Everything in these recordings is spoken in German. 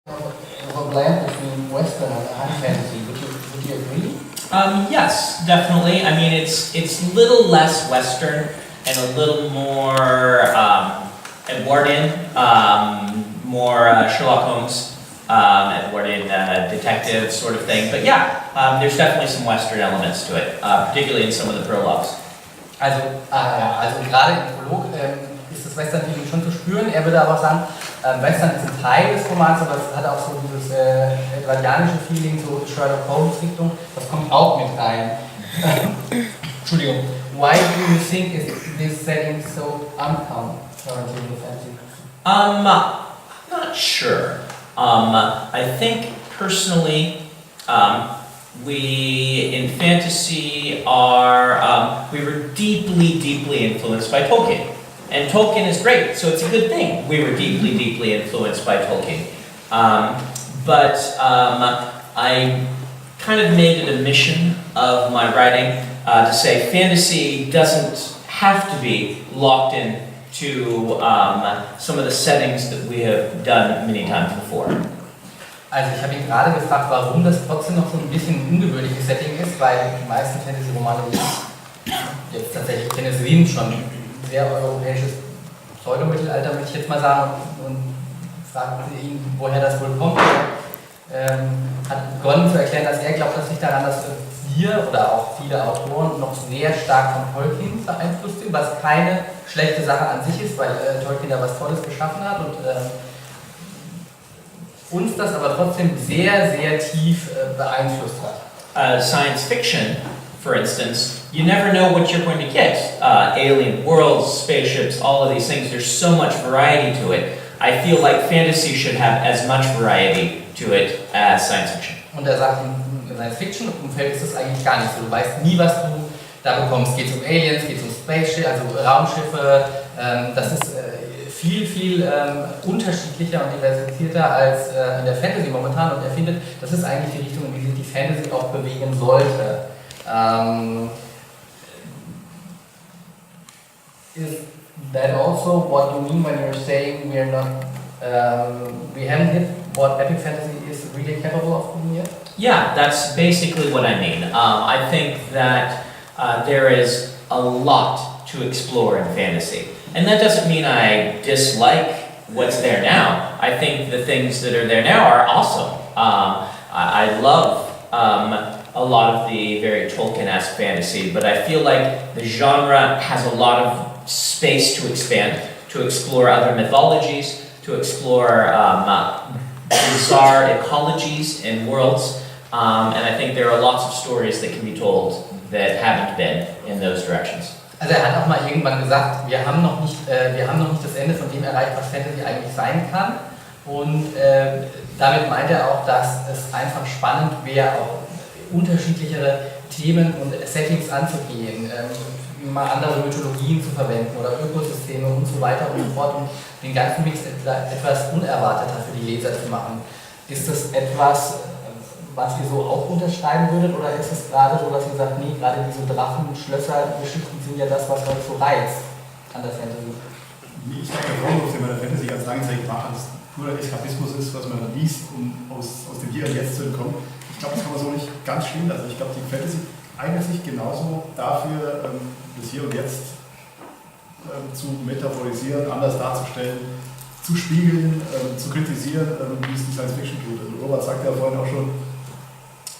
Of a blend between Western and fantasy. Would you agree? Yes, definitely. I mean, it's a little less Western and a little more Edwardian, more Sherlock Holmes, Edwardian detective sort of thing. But yeah, there's definitely some Western elements to it, particularly in some of the prologues. Also gerade im Prolog ist das Western-Feeling schon zu spüren. Er würde aber auch sagen, Western ist ein Teil des Romans, aber es hat auch so dieses edwardianische Feeling, so Sherlock Holmes-Richtung, das kommt auch mit rein. Entschuldigung. Why do you think is this setting so uncommon currently in the fantasy? I'm not sure. I think personally, we in fantasy we were deeply influenced by Tolkien. And Tolkien is great, so it's a good thing we were deeply influenced by Tolkien. But I kind of made it a mission of my writing to say fantasy doesn't have to be locked in to some of the settings that we have done many times before. Also ich habe ihn gerade gefragt, warum das trotzdem noch so ein bisschen ein ungewöhnliches Setting ist, weil die meisten Fantasy-Romane jetzt tatsächlich Fantasy schon sehr europäisches Pseudomittelalter, möchte ich jetzt mal sagen, und fragte ihn, woher das wohl kommt. Hat begonnen zu erklären, dass er glaubt, dass sich daran, dass wir oder auch viele Autoren noch sehr stark von Tolkien beeinflusst sind, was keine schlechte Sache an sich ist, weil Tolkien da was Tolles geschaffen hat und uns das aber trotzdem sehr tief beeinflusst hat. Science fiction, for instance, you never know what you're going to get. Alien worlds, spaceships, all of these things, there's so much variety to it. I feel like fantasy should have as much variety to it as science fiction. Und er sagt, im Science-Fiction-Umfeld ist das eigentlich gar nicht so. Du weißt nie, was du da bekommst. Geht es um Aliens, geht es um Spaceship, also Raumschiffe. Das ist viel unterschiedlicher und diversifizierter als in der Fantasy momentan. Und er findet, das ist eigentlich die Richtung, in die sich die Fantasy auch bewegen sollte. Is that also what you mean when you're saying we haven't hit what epic fantasy is really capable of doing yet? Yeah, that's basically what I mean. I think that there is a lot to explore in fantasy. And that doesn't mean I dislike what's there now. I think the things that are there now are awesome. I love a lot of the very Tolkien-esque fantasy, but I feel like the genre has a lot of space to expand, to explore other mythologies, to explore bizarre ecologies and worlds, and I think there are lots of stories that can be told that haven't been in those directions. Also er hat auch mal irgendwann gesagt, wir haben noch nicht das Ende von dem erreicht, was Fantasy eigentlich sein kann, und damit meint er auch, dass es einfach spannend wäre, auch unterschiedlichere Themen und Settings anzugehen, mal andere Mythologien zu verwenden oder Ökosysteme und so weiter und so fort, um den ganzen Mix etwas unerwarteter für die Leser zu machen. Ist das etwas, was ihr so auch unterschreiben würdet, oder ist es gerade so, dass ihr sagt, nee, gerade diese Drachen, Schlösser, Geschichten sind ja das, was euch so reizt an der Fantasy? Ich glaube, der Vorwurf, den man der Fantasy ganz lange Zeit gemacht hat, dass nur der Eskapismus ist, was man liest, um aus dem Hier und Jetzt zu entkommen. Ich glaube, das kann man so nicht ganz stehen. Also ich glaube, die Fantasy eignet sich genauso dafür, das Hier und Jetzt zu metaphorisieren, anders darzustellen, zu spiegeln, zu kritisieren, wie es die Science Fiction tut. Also Robert sagte ja vorhin auch schon,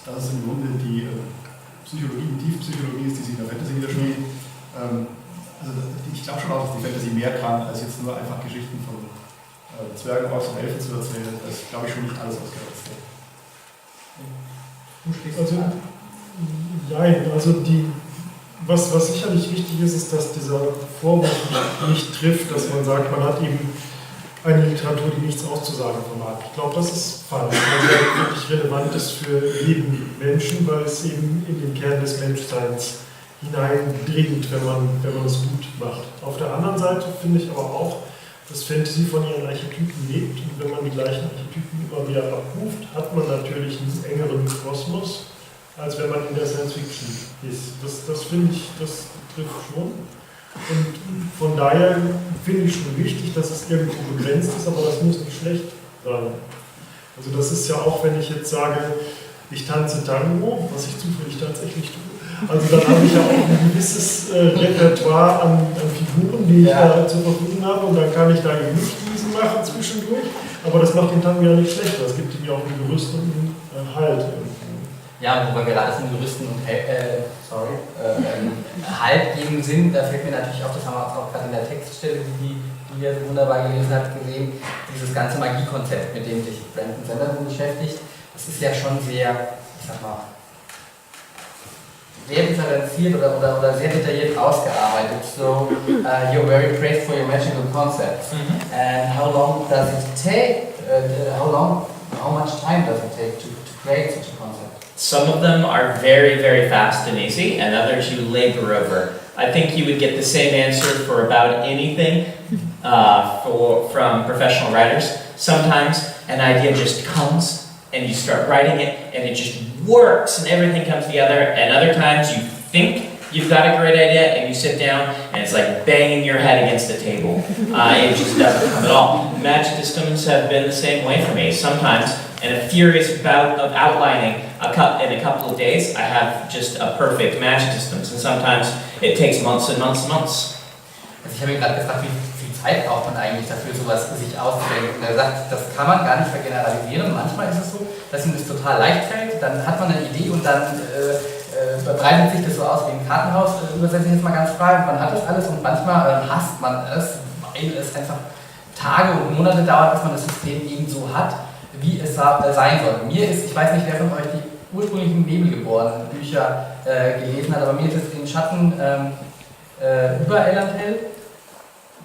dass es im Grunde die Psychologie, die Tiefenpsychologie ist, die sich in der Fantasy widerspiegelt. Also ich glaube schon auch, dass die Fantasy mehr kann, als jetzt nur einfach Geschichten von Zwergen, Orks und Elfen zu erzählen. Das ist, glaube ich, schon nicht alles ausgereizt. Was sicherlich wichtig ist, dass dieser Vorwurf nicht trifft, dass man sagt, man hat eben eine Literatur, die nichts auszusagen vermag. Ich glaube, das ist falsch, weil sie wirklich relevant ist für jeden Menschen, weil es eben in den Kern des Menschseins hineindringt, wenn man es gut macht. Auf der anderen Seite finde ich aber auch, dass Fantasy von ihren Archetypen lebt, und wenn man die gleichen Archetypen immer wieder abruft, hat man natürlich einen engeren Kosmos, als wenn man in der Science Fiction ist. Das finde ich, das trifft schon. Und von daher finde ich schon wichtig, dass es irgendwo begrenzt ist, aber das muss nicht schlecht sein. Also das ist ja auch, wenn ich jetzt sage, ich tanze Tango, was ich zufällig tatsächlich tue, also dann habe ich ja auch ein gewisses Repertoire an Figuren, die ich da zur Verfügung habe, und dann kann ich da Gewichtwiesen machen zwischendurch, aber das macht den Tango ja nicht schlechter, es gibt ihm ja auch einen Gerüst und einen Halt. Ja, wo wir gerade von Gerüsten und Halt geben sind, da fällt mir natürlich auf, das haben wir auch gerade in der Textstelle, die ihr so wunderbar gelesen habt, gesehen, dieses ganze Magiekonzept, mit dem sich Brandon Sanderson beschäftigt, das ist ja schon sehr, ich sag mal, sehr differenziert oder sehr detailliert ausgearbeitet. So, you're very praised for your magical concepts. And how long does it take, how much time does it take to create such a concept? Some of them are very, very fast and easy, and others you labor over. I think you would get the same answer for about anything from professional writers. Sometimes an idea just comes and you start writing it and it just works and everything comes together, and other times you think you've got a great idea and you sit down and it's like banging your head against the table. It just doesn't come at all. Magic systems have been the same way for me. Sometimes in a furious bout of outlining in a couple of days, I have just a perfect magic systems, and sometimes it takes months and months and months. Also ich habe mir gerade gefragt, wie viel Zeit braucht man eigentlich dafür, sowas sich auszudenken. Und er sagt, das kann man gar nicht vergeneralisieren. Manchmal ist es so, dass ihm das total leicht fällt, dann hat man eine Idee und dann breitet sich das so aus wie ein Kartenhaus, übersetze ich jetzt mal ganz frei, und man hat das alles, und manchmal hasst man es, weil es einfach Tage und Monate dauert, bis man das System eben so hat, wie es sein soll. Mir ist, ich weiß nicht, wer von euch die ursprünglichen Nebelgeborenen Bücher gelesen hat, aber mir ist es in Schatten über Ellandhell,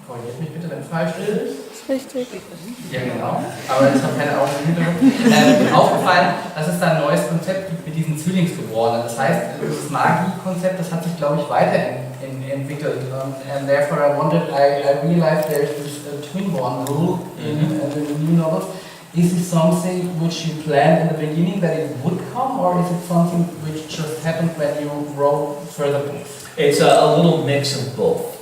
korrigiert mich bitte, wenn es falsch ist. Richtig. Ja, genau. Aber ich habe keine Augen im Hintergrund. Aufgefallen, dass es da ein neues Konzept gibt mit diesen Zwillingsgeborenen. Das heißt, das Magie-Konzept, das hat sich, glaube ich, weiterentwickelt. And therefore I realized there's this twin-born rule in the new novels. Is it something which you planned in the beginning that it would come, or is it something which just happened when you wrote further books? It's a little mix of both.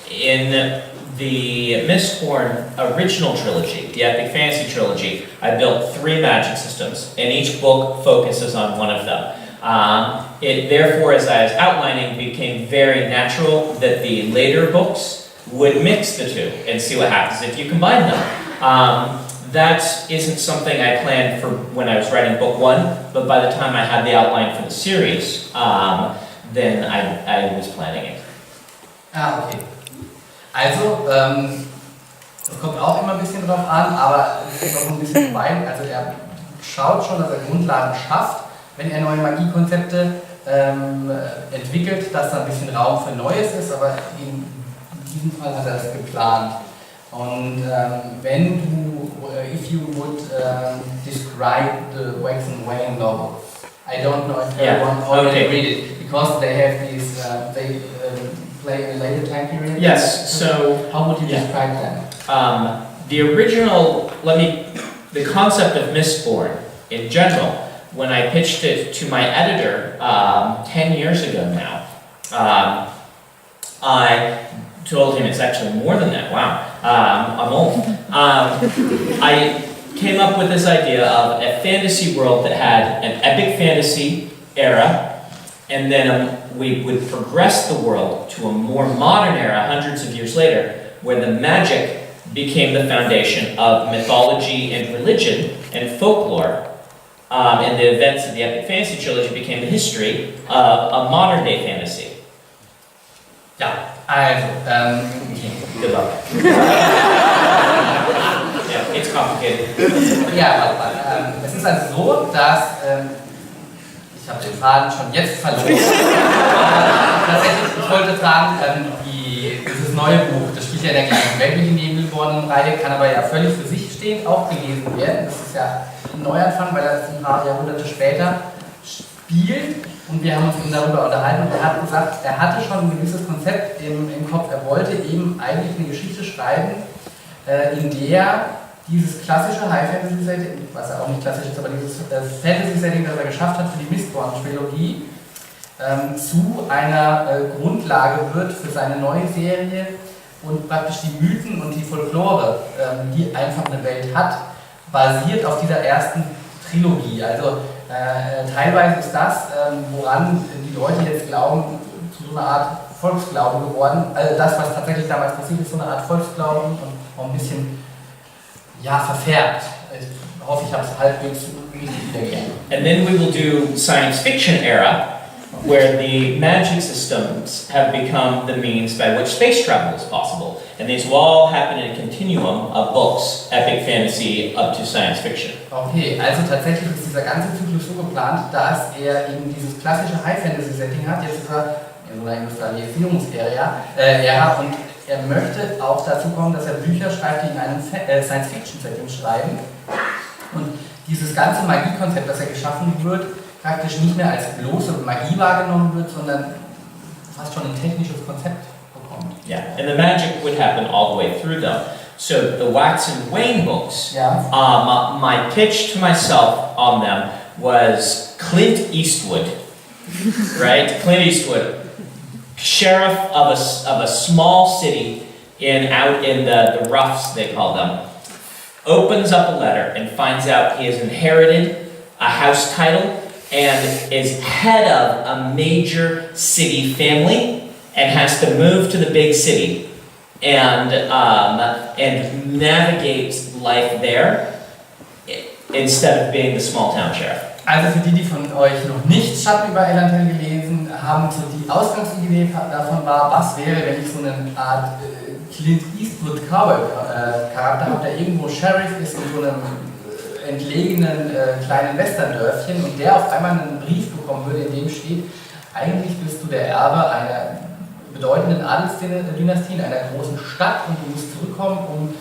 In the Mistborn original trilogy, the Epic Fantasy trilogy, I built 3 magic systems, and each book focuses on one of them. It therefore, as I was outlining, became very natural that the later books would mix the two and see what happens if you combine them. That isn't something I planned for when I was writing book 1, but by the time I had the outline for the series, then I was planning it. Ah, okay. Also, das kommt auch immer ein bisschen drauf an, aber es ist auch ein bisschen vorbei. Also er schaut schon, dass er Grundlagen schafft, wenn er neue Magiekonzepte entwickelt, dass da ein bisschen Raum für Neues ist, aber in diesem Fall hat er das geplant. Und wenn du, if you would describe the Wax and Wayne novels, I don't know if everyone already read it, because they have these, they play in a later time period. Yes, so how would you describe them? The original, the concept of Mistborn in general, when I pitched it to my editor 10 years ago now, I told him it's actually more than that. Wow, I'm old. I came up with this idea of a fantasy world that had an epic fantasy era, and then we would progress the world to a more modern era hundreds of years later, where the magic became the foundation of mythology and religion and folklore, and the events of the Epic Fantasy trilogy became the history of a modern day fantasy. Ja, also, Good luck. Yeah, it's complicated. Ja, es ist also so, dass ich habe den Faden schon jetzt verloren. Tatsächlich, ich wollte sagen, dieses neue Buch, das spielt ja in der gleichen Welt wie die Nebelbornen-Reihe, kann aber ja völlig für sich stehend auch gelesen werden. Das ist ja ein Neuanfang, weil er ein paar Jahrhunderte später spielt. Und wir haben uns eben darüber unterhalten, und er hat gesagt, er hatte schon ein gewisses Konzept im Kopf. Er wollte eben eigentlich eine Geschichte schreiben, in der dieses klassische High-Fantasy-Setting, was ja auch nicht klassisch ist, aber dieses Fantasy-Setting, das er geschafft hat für die Mistborn-Trilogie, zu einer Grundlage wird für seine neue Serie, und praktisch die Mythen und die Folklore, die einfach eine Welt hat, basiert auf dieser ersten Trilogie. Also teilweise ist das, woran die Leute jetzt glauben, zu so einer Art Volksglauben geworden. Also das, was tatsächlich damals passiert ist, so eine Art Volksglauben und auch ein bisschen verfärbt. Ich hoffe, ich habe es halbwegs richtig wiedergegeben. And then we will do science fiction era, where the magic systems have become the means by which space travel is possible. And these will all happen in a continuum of books, epic fantasy up to science fiction. Okay, also tatsächlich ist dieser ganze Zyklus so geplant, dass er eben dieses klassische High-Fantasy-Setting hat. Jetzt ist er in so einer Industrialisierungsära und er möchte auch dazu kommen, dass er Bücher schreibt, die in einem Science-Fiction-Setting schreiben. Und dieses ganze Magiekonzept, das er geschaffen wird, praktisch nicht mehr als bloße Magie wahrgenommen wird, sondern fast schon ein technisches Konzept bekommt. Yeah, and the magic would happen all the way through them. So the Wax and Wayne books, my pitch to myself on them was Clint Eastwood, right? Clint Eastwood, sheriff of a small city out in the roughs, they call them, opens up a letter and finds out he has inherited a house title and is head of a major city family and has to move to the big city and navigate life there instead of being the small town sheriff. Also für die von euch noch nicht Schatten über Elantern gelesen haben, so die Ausgangsidee davon war, was wäre, wenn ich so eine Art Clint Eastwood Cowboy-Charakter habe, der irgendwo Sheriff ist in so einem entlegenen kleinen Westerndörfchen und der auf einmal einen Brief bekommen würde, in dem steht, eigentlich bist du der Erbe einer bedeutenden Adelsdynastie in einer großen Stadt und du musst zurückkommen, um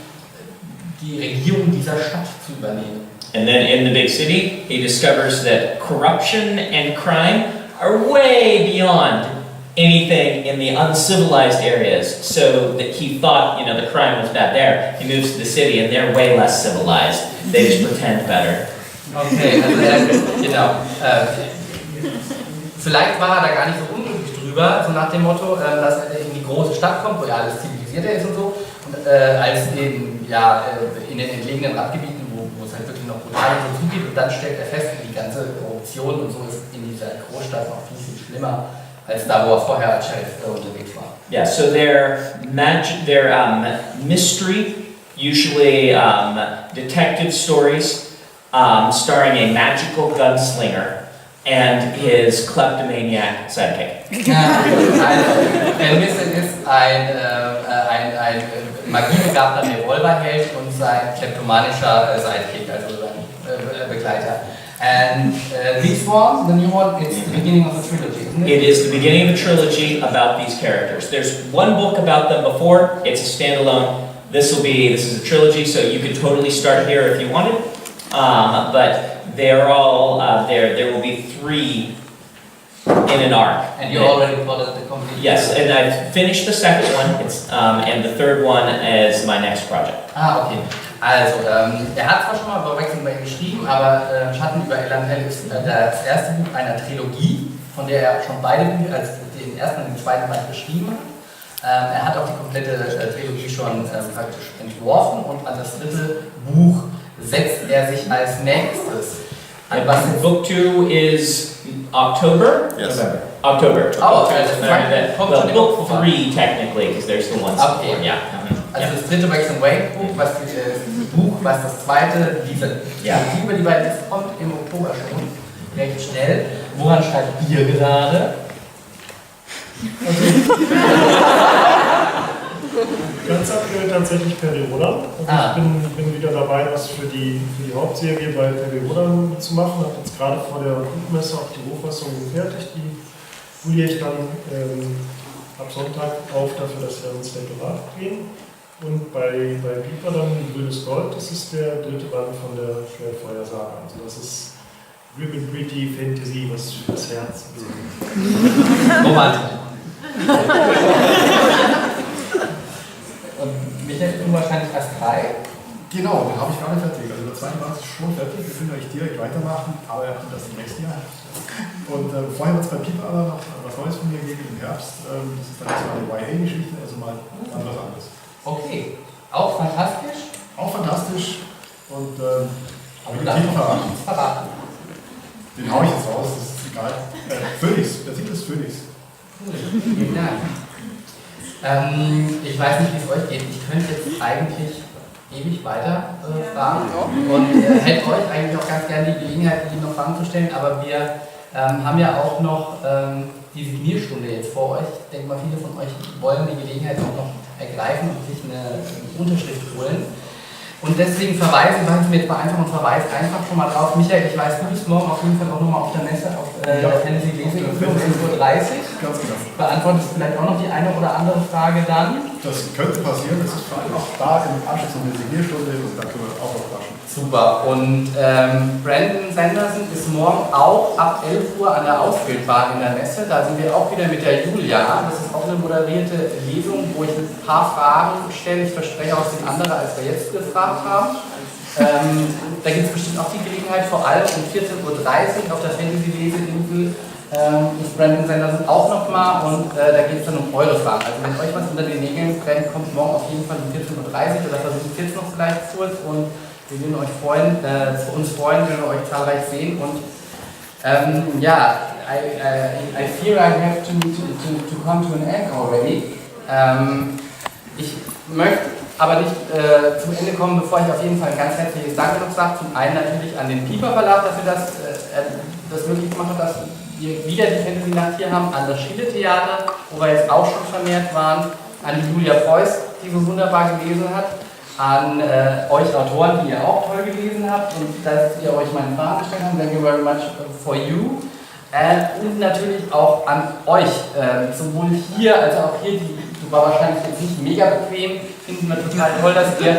die Regierung dieser Stadt zu übernehmen. And then in the big city, he discovers that corruption and crime are way beyond anything in the uncivilized areas. So that he thought, the crime was bad there. He moves to the city and they're way less civilized. They just pretend better. Okay, also genau. Vielleicht war er da gar nicht so unglücklich drüber, so nach dem Motto, dass er in die große Stadt kommt, wo ja alles zivilisierter ist und so. Und als in den entlegenen Randgebieten, wo es halt wirklich noch brutal so zugeht, und dann stellt er fest, die ganze Korruption und so ist in dieser Großstadt noch viel, viel schlimmer als da, wo er vorher als Sheriff unterwegs war. Yeah, so their mystery, usually detective stories, starring a magical gunslinger and his kleptomaniac sidekick. Also, Sanderson ist ein magiebegabter Revolverheld und sein kleptomanischer Sidekick, also sein Begleiter. And this one, the new one, it's the beginning of the trilogy, isn't it? It is the beginning of a trilogy about these characters. There's one book about them before, it's a standalone. This is a trilogy, so you could totally start here if you wanted. But they're all, there will be 3 in an arc. And you already plotted the complete. Yes, and I've finished the second one, and the third one is my next project. Okay. Also, er hat zwar schon mal über Wax and Wayne geschrieben, aber Schatten über Elantel ist das erste Buch einer Trilogie, von der er schon beide Bücher, also den ersten und den zweiten Band geschrieben hat. Er hat auch die komplette Trilogie schon praktisch entworfen und an das dritte Buch setzt er sich als nächstes. Book 2 is October? Yes. November. October. Oh, okay. Well, book 3 technically, because there's the ones Okay. before, yeah. Also das dritte Wax and Wayne Buch, was das zweite, diese Trilogie, über die beiden ist, kommt im Oktober schon, recht schnell. Woran schreibt ihr gerade? Ganz aktuell tatsächlich Perioda. Also ich bin wieder dabei, was für die Hauptserie bei Perioda zu machen. Habe jetzt gerade vor der Buchmesse auch die Rohfassung gefertigt. Die poliere ich dann ab Sonntag auf, dafür, dass wir ins Lektorat gehen. Und bei Piper dann Grünes Gold, das ist der dritte Band von der Schwerfeuersaga. Also das ist Ribbon Gritty Fantasy, was fürs Herz. Romantisch. Und Michael, du wahrscheinlich erst 3. Genau, den habe ich gerade fertig. Also der zweite Band ist schon fertig, wir können euch direkt weitermachen, aber er kommt das im nächsten Jahr. Und vorher wird es bei Piper aber noch was Neues von mir geben im Herbst. Das ist dann so eine YA-Geschichte, also mal was anderes. Okay, auch fantastisch? Auch fantastisch und Titel verraten. Verraten. Den hau ich jetzt raus, das ist egal. Phoenix, der Titel ist Phoenix. Cool, vielen Dank. Ich weiß nicht, wie es euch geht. Ich könnte jetzt eigentlich ewig weiter fragen und hätte euch eigentlich auch ganz gerne die Gelegenheit, die noch Fragen zu stellen, aber wir haben ja auch noch die Signierstunde jetzt vor euch. Ich denke mal, viele von euch wollen die Gelegenheit auch noch ergreifen und sich eine Unterschrift holen. Und deswegen verweise ich einfach schon mal drauf. Michael, ich weiß, du bist morgen auf jeden Fall auch nochmal auf der Messe auf der Fantasy-Lesenacht um 15:30 Uhr. Ganz genau. Beantwortest du vielleicht auch noch die eine oder andere Frage dann? Das könnte passieren, das ist vor allem auch da im Anschluss noch eine Signierstunde und da können wir auch noch quatschen. Super. Und Brandon Sanderson ist morgen auch ab 11 Uhr an der Ausbildbahn in der Messe. Da sind wir auch wieder mit der Julia. Das ist auch eine moderierte Lesung, wo ich ein paar Fragen stelle. Ich verspreche auch, es sind andere, als wir jetzt gefragt haben. Da gibt es bestimmt auch die Gelegenheit, vor allem um 14:30 Uhr auf der Fantasy-Leseinsel ist Brandon Sanderson auch nochmal und da geht es dann um eure Fragen. Also wenn euch was unter den Nägeln brennt, kommt morgen auf jeden Fall um 14:30 Uhr oder versucht es jetzt noch vielleicht kurz und wir würden uns freuen, wenn wir euch zahlreich sehen und I fear I have to come to an end already. Ich möchte aber nicht zum Ende kommen, bevor ich auf jeden Fall ein ganz herzliches Danke noch sage. Zum einen natürlich an den Piper-Verlag, dass wir das möglich gemacht haben, dass wir wieder die Fantasy-Nacht hier haben, an das Schille-Theater, wo wir jetzt auch schon vermehrt waren, an die Julia Preuß, die so wunderbar gelesen hat, an euch Autoren, die ihr auch toll gelesen habt und dass ihr euch meine Fragen gestellt habt. Thank you very much for you. Und natürlich auch an euch, sowohl hier als auch hier, die war wahrscheinlich jetzt nicht mega bequem, finden wir total toll, dass ihr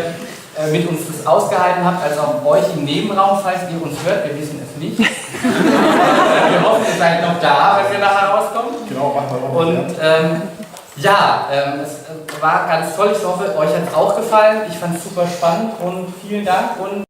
mit uns das ausgehalten habt, als auch euch im Nebenraum, falls ihr uns hört, wir wissen es nicht. Wir hoffen, ihr seid noch da, wenn wir nachher rauskommen. Genau, machen wir auch. Und es war ganz toll, ich hoffe, euch hat es auch gefallen. Ich fand es super spannend und vielen Dank und